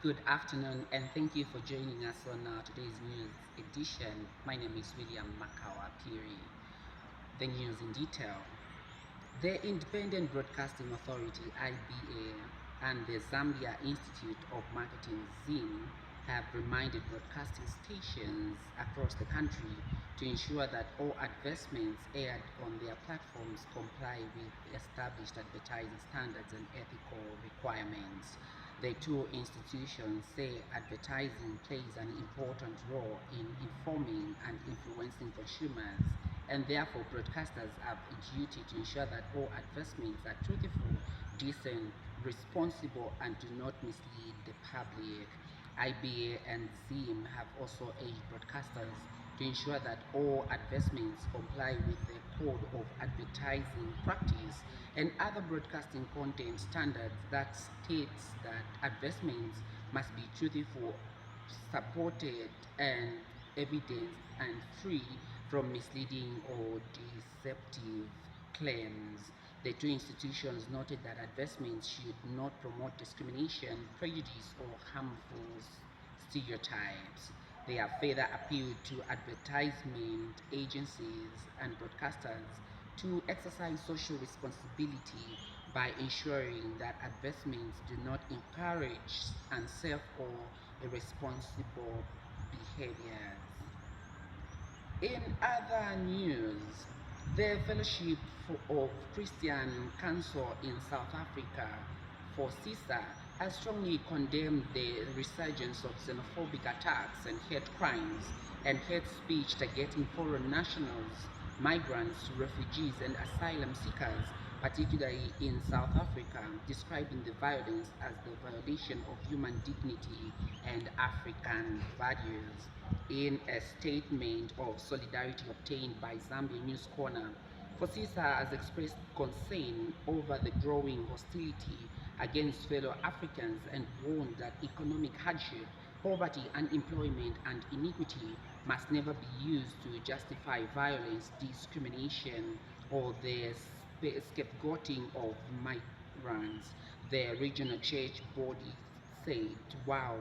Good afternoon, and thank you for joining us on today's news edition. My name is William Makawa Piri. The news in detail. The Independent Broadcasting Authority (IBA) and the Zambia Institute of Marketing (ZIM) have reminded broadcasting stations across the country to ensure that all advertisements aired on their platforms comply with established advertising standards and ethical requirements. The two institutions say advertising plays an important role in informing and influencing consumers, and therefore broadcasters have a duty to ensure that all advertisements are truthful, decent, responsible, and do not mislead the public. IBA and ZIM have also urged broadcasters to ensure that all advertisements comply with the Code of Advertising Practice and other broadcasting content standards that states that advertisements must be truthful, supported, and evidence and free from misleading or deceptive claims. The two institutions noted that advertisements should not promote discrimination, prejudice, or harmful stereotypes. They have further appealed to advertisement agencies and broadcasters to exercise social responsibility by ensuring that advertisements do not encourage unsafe or irresponsible behaviors. In other news, the Fellowship of Christian Council in South Africa, FOSISA, has strongly condemned the resurgence of xenophobic attacks and hate crimes and hate speech targeting foreign nationals, migrants, refugees, and asylum seekers, particularly in South Africa, describing the violence as the violation of human dignity and African values. In a statement of solidarity obtained by Zambia News Corner, FOSISA has expressed concern over the growing hostility against fellow Africans and warned that economic hardship, poverty, unemployment, and inequity must never be used to justify violence, discrimination, or the scapegoating of migrants. The regional church body said, "Wow,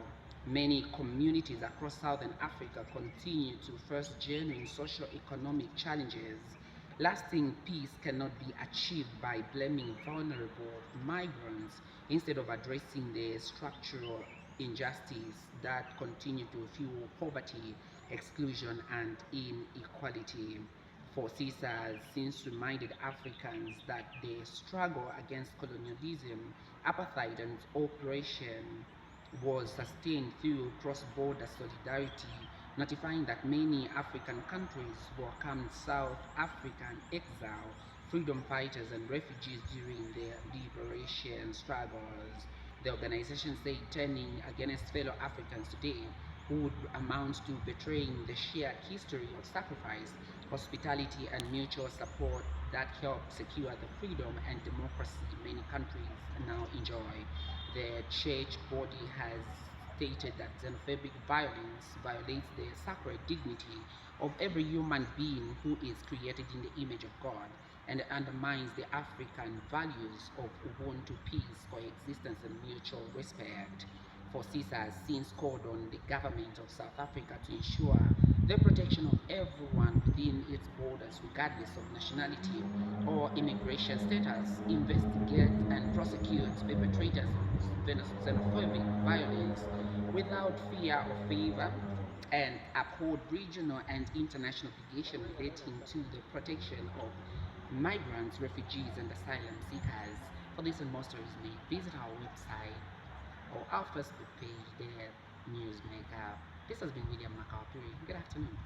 many communities across Southern Africa continue to face genuine socio-economic challenges. Lasting peace cannot be achieved by blaming vulnerable migrants instead of addressing the structural injustice that continue to fuel poverty, exclusion, and inequality." FOSISA has since reminded Africans that the struggle against colonialism, apartheid, and oppression was sustained through cross-border solidarity, notifying that many African countries welcomed South African exile, freedom fighters, and refugees during their liberation struggles. The organization said turning against fellow Africans today would amount to betraying the shared history of sacrifice, hospitality, and mutual support that helped secure the freedom and democracy many countries now enjoy. The church body has stated that xenophobic violence violates the sacred dignity of every human being who is created in the image of God and undermines the African values of Ubuntu, peace, coexistence, and mutual respect. FOSISA has since called on the government of South Africa to ensure the protection of everyone within its borders, regardless of nationality or immigration status, investigate and prosecute perpetrators of xenophobic violence without fear or favor, and uphold regional and international obligations relating to the protection of migrants, refugees, and asylum seekers. For this and more stories, may visit our website or our Facebook page, The Newsmaker. This has been William Makapuri. Good afternoon.